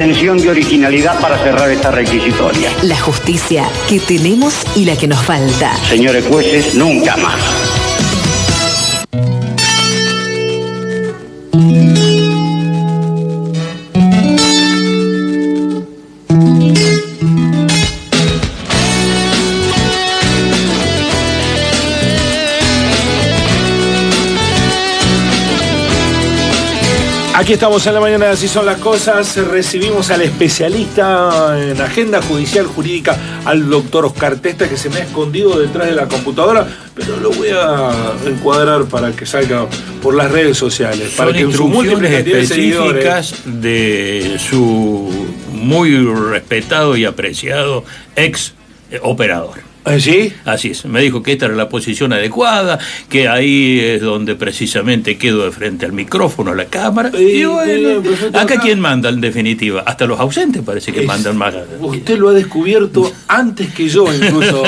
Intención y originalidad para cerrar esta requisitoria. La justicia que tenemos y la que nos falta. Señores jueces, nunca más. Aquí estamos en la mañana de Así Son las Cosas. Recibimos al especialista en agenda judicial jurídica, al doctor Oscar Testa, que se me ha escondido detrás de la computadora, pero lo voy a encuadrar para que salga por las redes sociales. Son para que instrucciones específicas de su muy respetado y apreciado ex operador. ¿Sí? Así es, me dijo que esta era la posición adecuada, que ahí es donde precisamente quedo de frente al micrófono, a la cámara. Y bueno, acá quién manda en definitiva, hasta los ausentes parece que mandan más. Usted lo ha descubierto antes que yo incluso.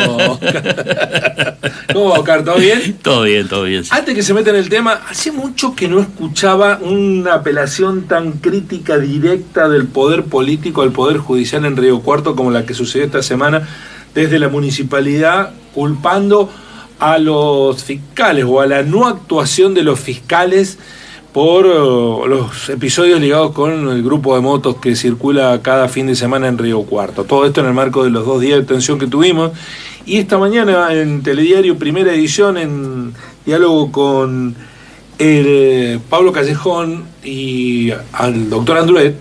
¿Cómo va, Oscar? ¿Todo bien? Todo bien, todo bien. Sí. Antes que se meta en el tema, hace mucho que no escuchaba una apelación tan crítica directa del poder político al poder judicial en Río Cuarto como la que sucedió esta semana, desde la municipalidad culpando a los fiscales o a la no actuación de los fiscales por los episodios ligados con el grupo de motos que circula cada fin de semana en Río Cuarto. Todo esto en el marco de los 2 días de detención que tuvimos. Y esta mañana en Telediario, primera edición, en diálogo con Pablo Callejón y al doctor Andruet,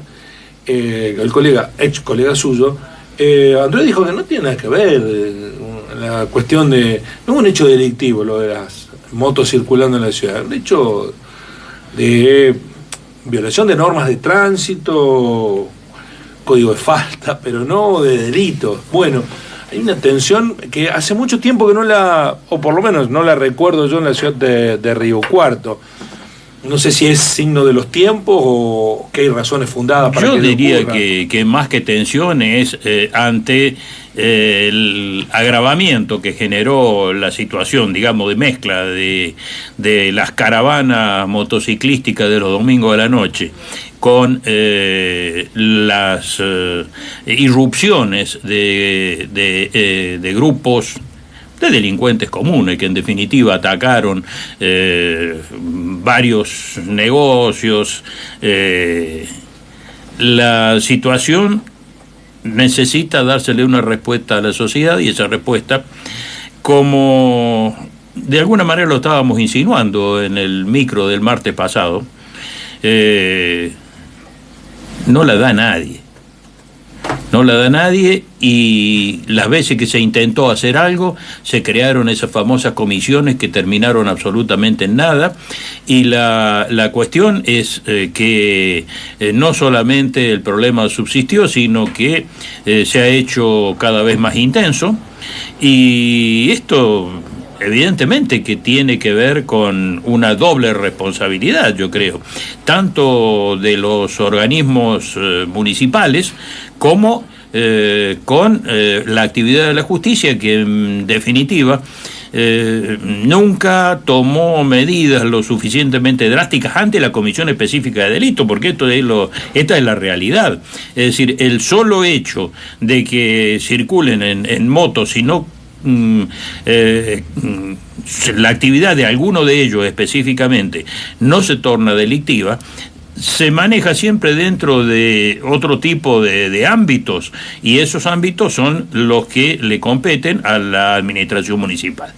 el ex colega suyo, Andrés dijo que no tiene nada que ver la cuestión de... No es un hecho delictivo lo de las motos circulando en la ciudad, un hecho de violación de normas de tránsito, código de falta, pero no de delitos. Bueno, hay una tensión que hace mucho tiempo que no la, o por lo menos no la recuerdo yo en la ciudad de Río Cuarto. No sé si es signo de los tiempos o que hay razones fundadas para que yo diría que más que tensión es ante el agravamiento que generó la situación, digamos, de mezcla de las caravanas motociclísticas de los domingos de la noche con las irrupciones de grupos de delincuentes comunes que en definitiva atacaron varios negocios. La situación necesita dársele una respuesta a la sociedad, y esa respuesta, como de alguna manera lo estábamos insinuando en el micro del martes pasado, no la da nadie. No la da nadie, y las veces que se intentó hacer algo, se crearon esas famosas comisiones que terminaron absolutamente en nada, y la cuestión es que no solamente el problema subsistió, sino que se ha hecho cada vez más intenso, y esto evidentemente que tiene que ver con una doble responsabilidad, yo creo, tanto de los organismos municipales como con la actividad de la justicia, que en definitiva nunca tomó medidas lo suficientemente drásticas ante la comisión específica de delito, porque esta es la realidad. Es decir, el solo hecho de que circulen en motos y no la actividad de alguno de ellos específicamente no se torna delictiva, se maneja siempre dentro de otro tipo de ámbitos, y esos ámbitos son los que le competen a la administración municipal.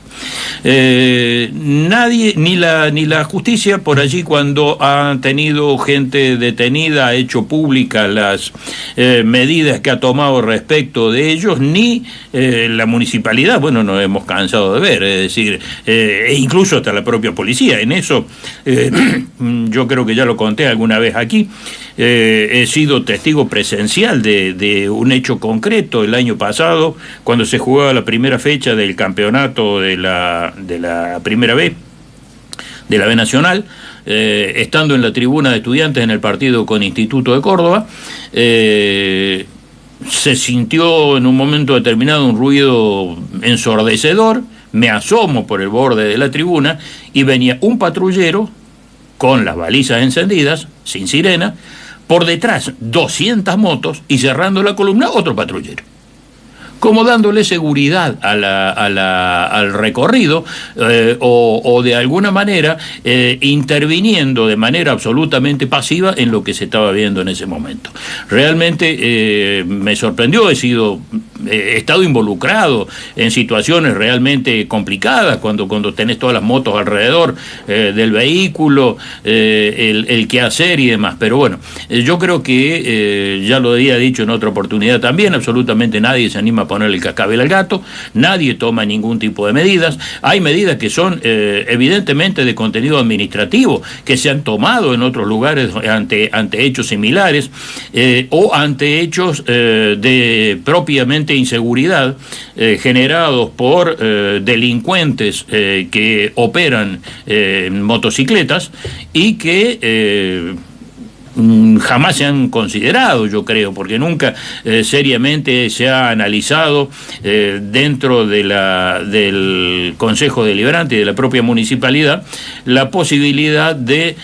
Nadie, ni la justicia por allí, cuando ha tenido gente detenida, ha hecho públicas las medidas que ha tomado respecto de ellos, ni la municipalidad, bueno, nos hemos cansado de ver, es decir, e incluso hasta la propia policía. En eso yo creo que ya lo conté alguna vez aquí. He sido testigo presencial de un hecho concreto el año pasado, cuando se jugaba la primera fecha del campeonato de la primera B, de la B Nacional, estando en la tribuna de estudiantes en el partido con Instituto de Córdoba. Se sintió en un momento determinado un ruido ensordecedor, me asomo por el borde de la tribuna y venía un patrullero con las balizas encendidas, sin sirena, por detrás 200 motos y cerrando la columna otro patrullero, como dándole seguridad al recorrido, o de alguna manera interviniendo de manera absolutamente pasiva en lo que se estaba viendo en ese momento. Realmente me sorprendió, he estado involucrado en situaciones realmente complicadas, cuando tenés todas las motos alrededor del vehículo, el qué hacer y demás. Pero bueno, yo creo que, ya lo había dicho en otra oportunidad también, absolutamente nadie se anima a poner el cascabel al gato, nadie toma ningún tipo de medidas. Hay medidas que son evidentemente de contenido administrativo, que se han tomado en otros lugares ante hechos similares, o ante hechos de propiamente inseguridad generados por delincuentes que operan motocicletas y que jamás se han considerado, yo creo, porque nunca seriamente se ha analizado dentro del Consejo Deliberante y de la propia municipalidad la posibilidad de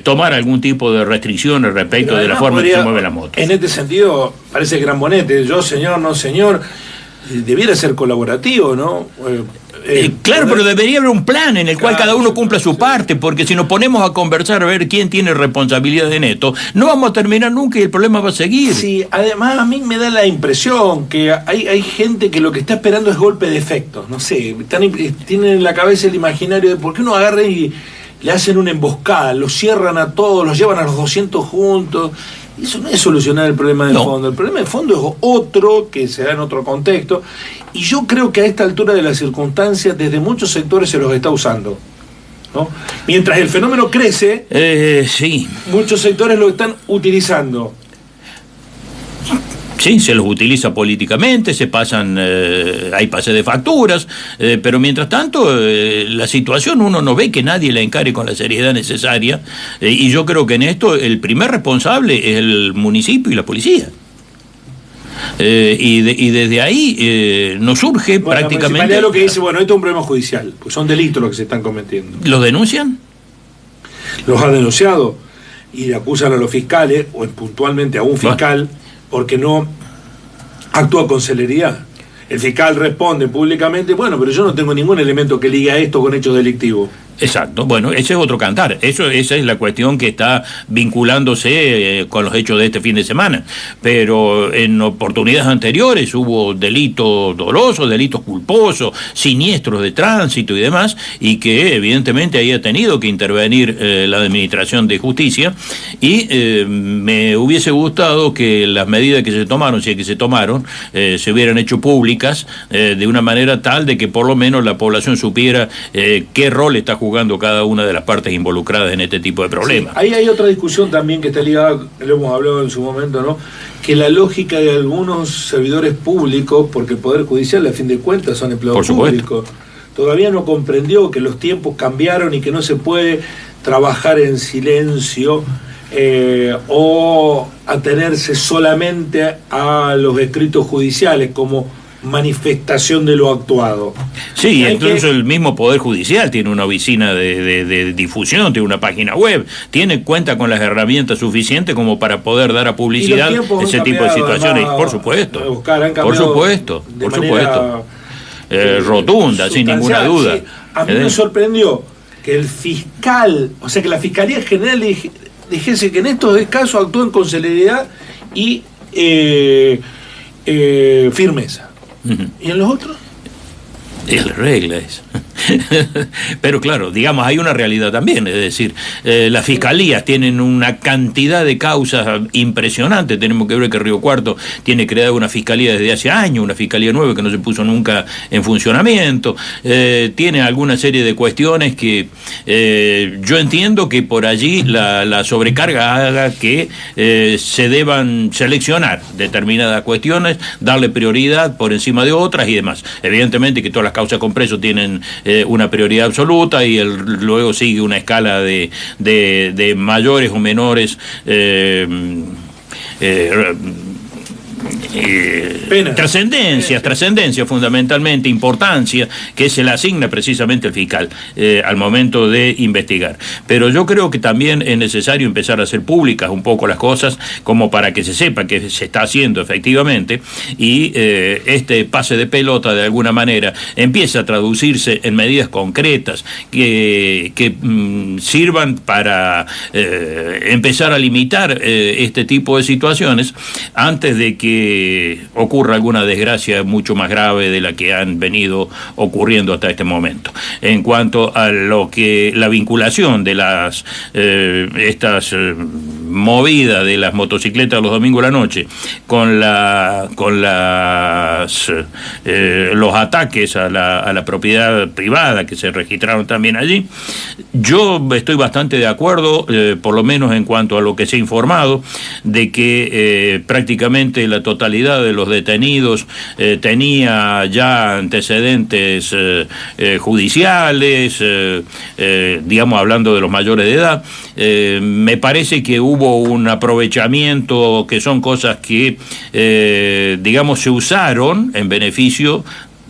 tomar algún tipo de restricciones respecto de la forma en que se mueven las motos. En este sentido, parece gran bonete, yo señor, no señor, debiera ser colaborativo, ¿no? Claro, pero debería haber un plan en el cual cada uno cumpla su parte, porque si nos ponemos a conversar a ver quién tiene responsabilidad en esto, no vamos a terminar nunca y el problema va a seguir. Sí, además a mí me da la impresión que hay gente que lo que está esperando es golpe de efecto, no sé, tienen en la cabeza el imaginario de por qué no agarran y le hacen una emboscada, los cierran a todos, los llevan a los 200 juntos. Eso no es solucionar el problema de fondo. El problema de fondo es otro, que se da en otro contexto, y yo creo que a esta altura de las circunstancias desde muchos sectores se los está usando, ¿no? Mientras el fenómeno crece, sí, muchos sectores lo están utilizando. Sí, se los utiliza políticamente, se pasan, hay pase de facturas, pero mientras tanto la situación uno no ve que nadie la encare con la seriedad necesaria, y yo creo que en esto el primer responsable es el municipio y la policía. Y desde ahí nos surge prácticamente... La municipalidad lo que dice, bueno, esto es un problema judicial, pues son delitos los que se están cometiendo. ¿Los denuncian? Los ha denunciado y le acusan a los fiscales, o puntualmente a un fiscal, porque no actúa con celeridad. El fiscal responde públicamente, bueno, pero yo no tengo ningún elemento que liga esto con hechos delictivos. Exacto, bueno, ese es otro cantar. Esa es la cuestión que está vinculándose con los hechos de este fin de semana. Pero en oportunidades anteriores hubo delitos dolosos, delitos culposos, siniestros de tránsito y demás, y que evidentemente ahí ha tenido que intervenir la Administración de Justicia, y me hubiese gustado que las medidas que se tomaron, si es que se tomaron, se hubieran hecho públicas de una manera tal de que por lo menos la población supiera qué rol está jugando cada una de las partes involucradas en este tipo de problemas. Sí, ahí hay otra discusión también que está ligada, lo hemos hablado en su momento, ¿no? Que la lógica de algunos servidores públicos, porque el Poder Judicial a fin de cuentas son empleados públicos, todavía no comprendió que los tiempos cambiaron y que no se puede trabajar en silencio o atenerse solamente a los escritos judiciales como manifestación de lo actuado. Sí, incluso el mismo Poder Judicial tiene una oficina de difusión, tiene una página web, cuenta con las herramientas suficientes como para poder dar a publicidad ese tipo de situaciones. Además, por supuesto, Oscar, por supuesto, rotunda, sin ninguna duda. Sí, a mí me sorprendió que el fiscal, o sea, que la Fiscalía General dijese que en estos casos actúen con celeridad y firmeza. ¿Y en los otros? Es la regla esa. Pero claro, digamos, hay una realidad también, es decir, las fiscalías tienen una cantidad de causas impresionantes. Tenemos que ver que Río Cuarto tiene creada una fiscalía desde hace años, una fiscalía nueva que no se puso nunca en funcionamiento, tiene alguna serie de cuestiones que yo entiendo que por allí la sobrecarga haga que se deban seleccionar determinadas cuestiones, darle prioridad por encima de otras y demás. Evidentemente que todas las causas con preso tienen una prioridad absoluta, y luego sigue una escala de mayores o menores trascendencia fundamentalmente, importancia, que se le asigna precisamente el fiscal al momento de investigar. Pero yo creo que también es necesario empezar a hacer públicas un poco las cosas, como para que se sepa que se está haciendo efectivamente, y este pase de pelota de alguna manera empieza a traducirse en medidas concretas que sirvan para empezar a limitar este tipo de situaciones antes de que ocurra alguna desgracia mucho más grave de la que han venido ocurriendo hasta este momento. En cuanto a lo que la vinculación de las estas movidas de las motocicletas los domingos a la noche con los ataques a la propiedad privada que se registraron también allí, yo estoy bastante de acuerdo, por lo menos en cuanto a lo que se ha informado, de que prácticamente la totalidad de los detenidos tenía ya antecedentes judiciales, digamos, hablando de los mayores de edad. Me parece que hubo un aprovechamiento, que son cosas que, digamos, se usaron en beneficio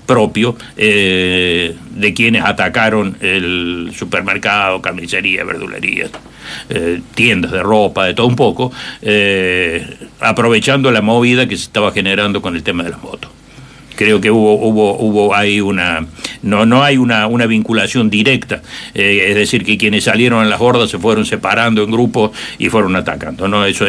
propio de quienes atacaron el supermercado, carnicería, verdulerías, tiendas de ropa, de todo un poco, aprovechando la movida que se estaba generando con el tema de las motos. Creo que hubo ahí no hay una vinculación directa, es decir, que quienes salieron en las hordas se fueron separando en grupos y fueron atacando. No, eso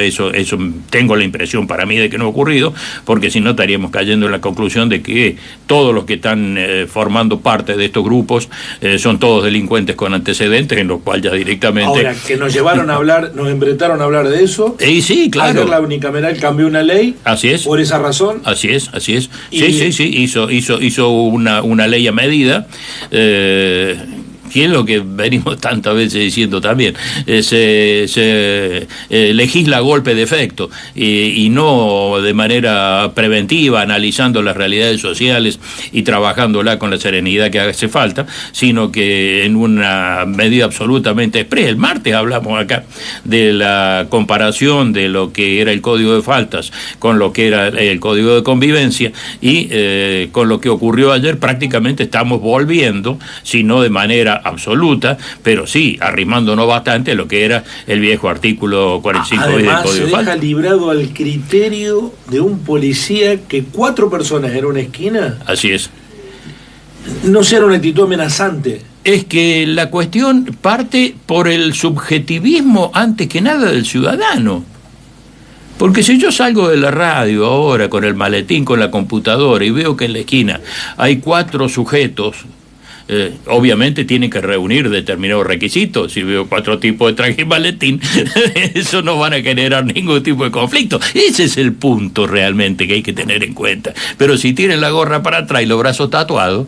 tengo la impresión para mí de que no ha ocurrido, porque si no estaríamos cayendo en la conclusión de que todos los que están formando parte de estos grupos son todos delincuentes con antecedentes, en lo cual ya directamente... Ahora, que nos llevaron a hablar, nos embretaron a hablar de eso. Sí, claro. Ayer la unicameral cambió una ley. Así es. Por esa razón. Así es. Sí, hizo una ley a medida, que es lo que venimos tantas veces diciendo también, se legisla a golpe de efecto y no de manera preventiva, analizando las realidades sociales y trabajándola con la serenidad que hace falta, sino que en una medida absolutamente expresa. El martes hablamos acá de la comparación de lo que era el Código de Faltas con lo que era el Código de Convivencia, y con lo que ocurrió ayer prácticamente estamos volviendo, si no de manera absoluta, pero sí arrimándonos bastante a lo que era el viejo artículo 45 del Código de Faltas. Se deja librado al criterio de un policía que 4 personas en una esquina. Así es. No sea una actitud amenazante. Es que la cuestión parte por el subjetivismo antes que nada del ciudadano. Porque si yo salgo de la radio ahora con el maletín, con la computadora, y veo que en la esquina hay 4 sujetos, obviamente tienen que reunir determinados requisitos. Si veo 4 tipos de traje y maletín, eso no van a generar ningún tipo de conflicto. Ese es el punto realmente que hay que tener en cuenta. Pero si tienen la gorra para atrás y los brazos tatuados,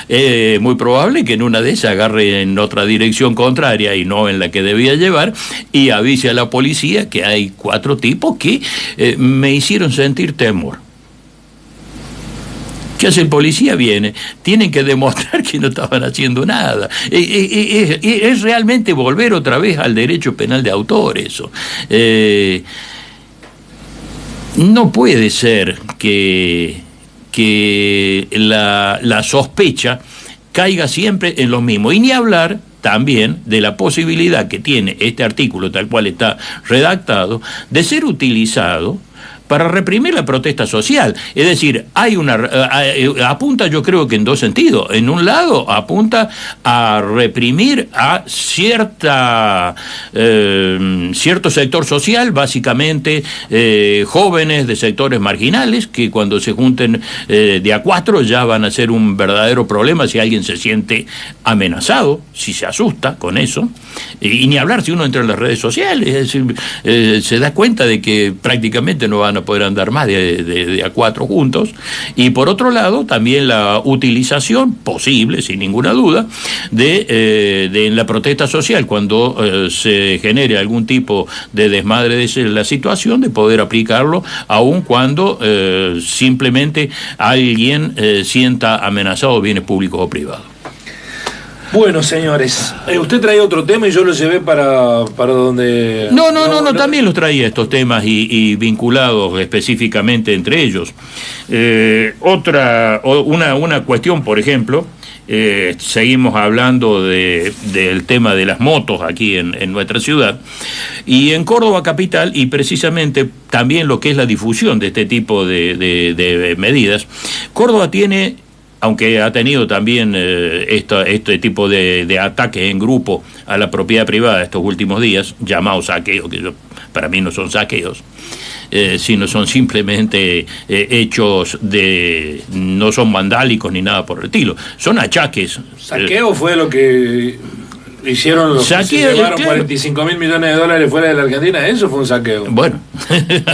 es muy probable que en una de esas agarre en otra dirección contraria y no en la que debía llevar, y avise a la policía que hay 4 tipos que me hicieron sentir temor. ¿Qué hace el policía? Viene, tienen que demostrar que no estaban haciendo nada. Es realmente volver otra vez al derecho penal de autor eso. No puede ser que la sospecha caiga siempre en lo mismo, y ni hablar también de la posibilidad que tiene este artículo, tal cual está redactado, de ser utilizado para reprimir la protesta social. Es decir, apunta, yo creo que en 2 sentidos. En un lado, apunta a reprimir a cierto sector social, básicamente jóvenes de sectores marginales, que cuando se junten de a 4 ya van a ser un verdadero problema si alguien se siente amenazado, si se asusta con eso. Y ni hablar si uno entra en las redes sociales, es decir, se da cuenta de que prácticamente no van a poder andar más de a 4 juntos. Y por otro lado, también la utilización posible, sin ninguna duda, de en la protesta social, cuando se genere algún tipo de desmadre de la situación, de poder aplicarlo, aun cuando simplemente alguien sienta amenazado bienes públicos o privados. Bueno, señores, usted traía otro tema y yo lo llevé para donde... No, también los traía estos temas y vinculados específicamente entre ellos. Una cuestión, por ejemplo, seguimos hablando del tema de las motos aquí en nuestra ciudad, y en Córdoba capital, y precisamente también lo que es la difusión de este tipo de medidas. Córdoba tiene, aunque ha tenido también este tipo de ataques en grupo a la propiedad privada estos últimos días, llamados saqueos, que para mí no son saqueos, sino son simplemente hechos no son vandálicos ni nada por el estilo, son achaques. Saqueo fue lo que hicieron los que se llevaron 45.000 millones de dólares fuera de la Argentina. Eso fue un saqueo. Bueno,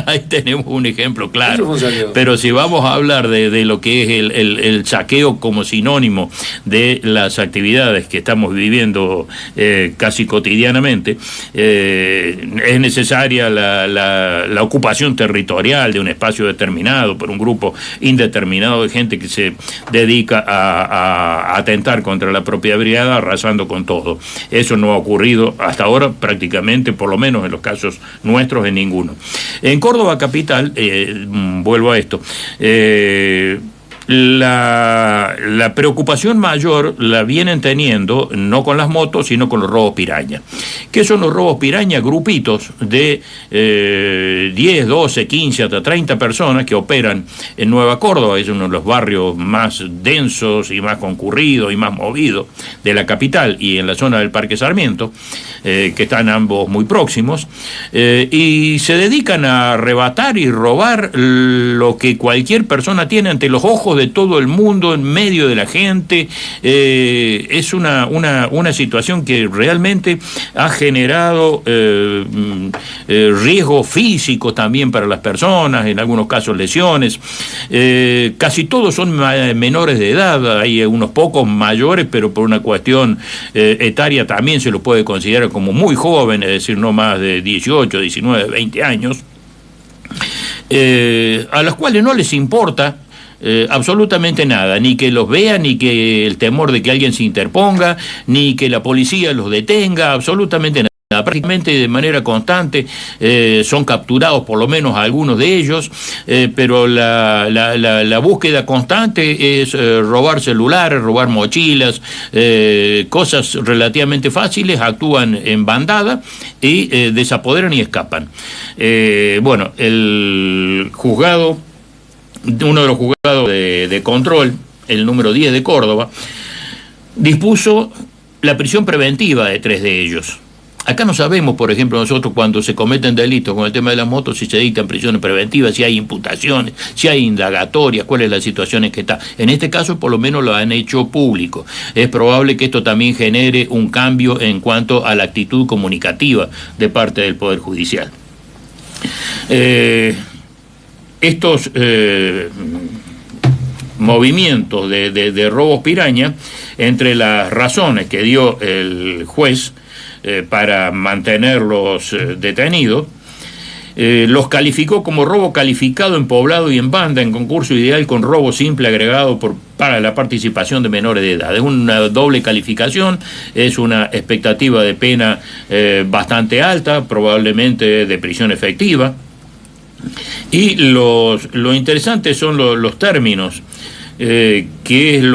ahí tenemos un ejemplo claro. Eso fue un saqueo. Pero si vamos a hablar de lo que es el saqueo como sinónimo de las actividades que estamos viviendo casi cotidianamente, es necesaria la ocupación territorial de un espacio determinado por un grupo indeterminado de gente que se dedica a atentar contra la propiedad privada, arrasando con todo. Eso no ha ocurrido hasta ahora prácticamente, por lo menos en los casos nuestros, en ninguno. En Córdoba capital, vuelvo a esto, la preocupación mayor la vienen teniendo no con las motos, sino con los robos piraña. ¿Qué son los robos piraña? Grupitos de 10, 12, 15, hasta 30 personas que operan en Nueva Córdoba, es uno de los barrios más densos y más concurridos y más movidos de la capital, y en la zona del Parque Sarmiento, que están ambos muy próximos, y se dedican a arrebatar y robar lo que cualquier persona tiene ante los ojos de todo el mundo, en medio de la gente. Es una situación que realmente ha generado riesgos físicos también para las personas, en algunos casos lesiones. Casi todos son menores de edad, hay unos pocos mayores, pero por una cuestión etaria también se los puede considerar como muy joven, es decir, no más de 18, 19, 20 años, a los cuales no les importa absolutamente nada, ni que los vean, ni que el temor de que alguien se interponga, ni que la policía los detenga, absolutamente nada. Prácticamente de manera constante son capturados, por lo menos algunos de ellos, pero la búsqueda constante es robar celulares, robar mochilas, cosas relativamente fáciles. Actúan en bandada y desapoderan y escapan. Bueno, el juzgado, uno de los juzgados de control, el número 10 de Córdoba, dispuso la prisión preventiva de 3 de ellos. Acá no sabemos, por ejemplo, nosotros cuando se cometen delitos con el tema de las motos, si se dictan prisiones preventivas, si hay imputaciones, si hay indagatorias, cuál es la situación en que está. En este caso, por lo menos lo han hecho público. Es probable que esto también genere un cambio en cuanto a la actitud comunicativa de parte del Poder Judicial. Estos movimientos de robos piraña, entre las razones que dio el juez para mantenerlos detenidos, los calificó como robo calificado en poblado y en banda, en concurso ideal con robo simple agregado para la participación de menores de edad. Es una doble calificación, es una expectativa de pena bastante alta, probablemente de prisión efectiva. Y lo interesante son los términos, que es en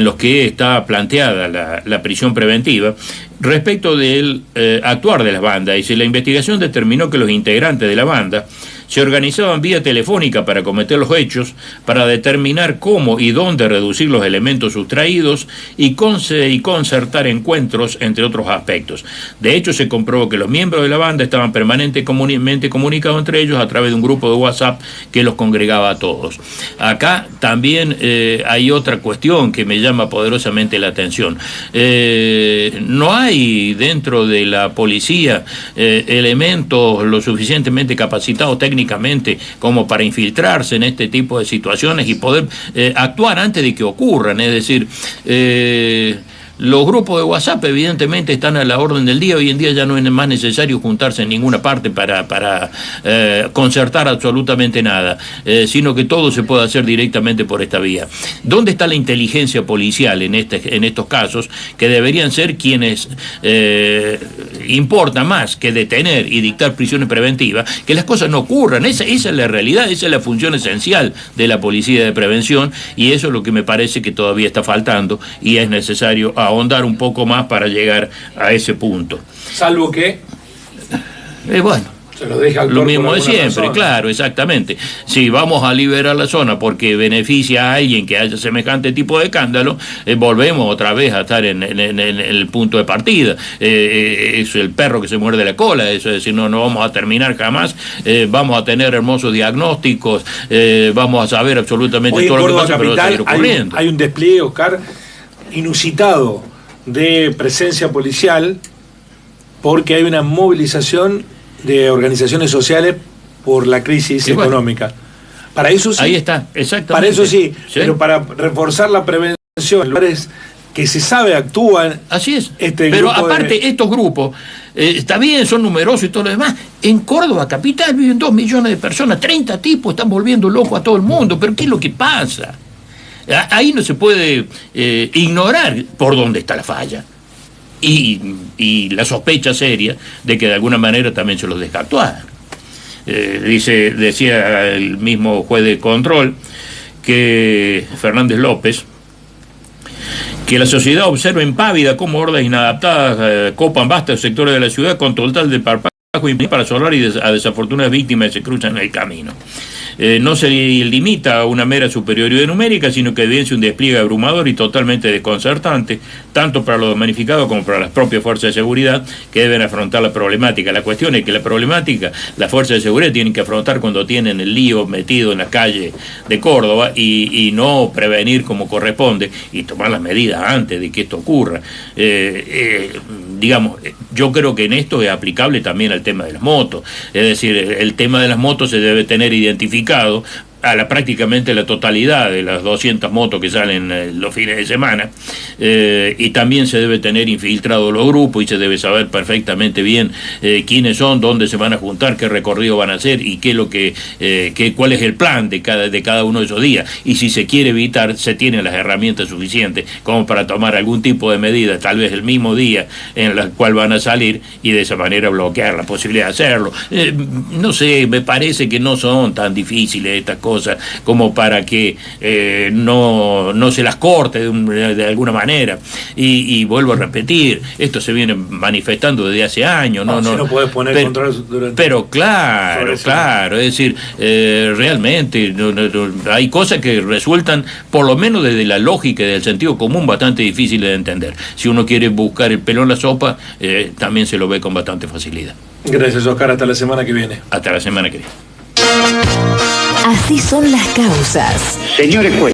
los que está planteada la prisión preventiva respecto del actuar de las bandas. Y si la investigación determinó que los integrantes de la banda se organizaban vía telefónica para cometer los hechos, para determinar cómo y dónde reducir los elementos sustraídos y concertar encuentros, entre otros aspectos. De hecho, se comprobó que los miembros de la banda estaban permanentemente comunicados entre ellos a través de un grupo de WhatsApp que los congregaba a todos. Acá también hay otra cuestión que me llama poderosamente la atención. No hay dentro de la policía elementos lo suficientemente capacitados técnicamente como para infiltrarse en este tipo de situaciones y poder actuar antes de que ocurran. Es decir, Los grupos de WhatsApp evidentemente están a la orden del día. Hoy en día ya no es más necesario juntarse en ninguna parte para concertar absolutamente nada, sino que todo se puede hacer directamente por esta vía. ¿Dónde está la inteligencia policial en estos casos, que deberían ser quienes importa más que detener y dictar prisiones preventivas, que las cosas no ocurran? Esa es la realidad, esa es la función esencial de la policía de prevención, y eso es lo que me parece que todavía está faltando, y es necesario ahondar un poco más para llegar a ese punto. Salvo que bueno, se lo deja al lo mismo de siempre, persona. claro, exactamente. Si vamos a liberar la zona porque beneficia a alguien que haya semejante tipo de escándalo, volvemos otra vez a estar en el punto de partida. Es el perro que se muerde la cola, eso es decir, no vamos a terminar jamás. Vamos a tener hermosos diagnósticos, vamos a saber absolutamente Hoy todo en lo que Córdoba pasa, pero va a seguir capital ocurriendo. hay un despliegue, Oscar, inusitado de presencia policial, porque hay una movilización de organizaciones sociales por la crisis económica. Para eso sí. Ahí está, exactamente. Para eso sí, pero para reforzar la prevención en lugares que se sabe actúan. Así es. Pero aparte, estos grupos, está bien, son numerosos y todo lo demás. En Córdoba capital viven 2 millones de personas, 30 tipos están volviendo loco a todo el mundo. ¿Pero qué es lo que pasa? Ahí no se puede ignorar por dónde está la falla. Y la sospecha seria de que de alguna manera también se los deja actuar. Decía el mismo juez de control, que Fernández López, que la sociedad observa impávida cómo hordas inadaptadas copan vastos sectores de la ciudad con total de parpajo y para solar y a desafortunadas víctimas que se cruzan en el camino. No se limita a una mera superioridad numérica, sino que evidencia un despliegue abrumador y totalmente desconcertante, tanto para los damnificados como para las propias fuerzas de seguridad, que deben afrontar la problemática. La cuestión es que la problemática las fuerzas de seguridad tienen que afrontar cuando tienen el lío metido en la calle de Córdoba, y no prevenir como corresponde y tomar las medidas antes de que esto ocurra. Digamos, yo creo que en esto es aplicable también al tema de las motos. Es decir, el tema de las motos se debe tener identificado a prácticamente la totalidad de las 200 motos que salen los fines de semana, y también se debe tener infiltrados los grupos y se debe saber perfectamente bien quiénes son, dónde se van a juntar, qué recorrido van a hacer y qué es lo cuál es el plan de cada uno de esos días, y si se quiere evitar, se tienen las herramientas suficientes como para tomar algún tipo de medida, tal vez el mismo día en la cual van a salir, y de esa manera bloquear la posibilidad de hacerlo. No sé, me parece que no son tan difíciles estas cosas como para que no se las corte de alguna manera. Y vuelvo a repetir, esto se viene manifestando desde hace años. No puedes poner control durante. Pero claro, es decir, realmente hay cosas que resultan, por lo menos desde la lógica y del sentido común, bastante difíciles de entender. Si uno quiere buscar el pelo en la sopa, también se lo ve con bastante facilidad. Gracias, Oscar, hasta la semana que viene. Hasta la semana que viene. Así son las causas. Señores jueces.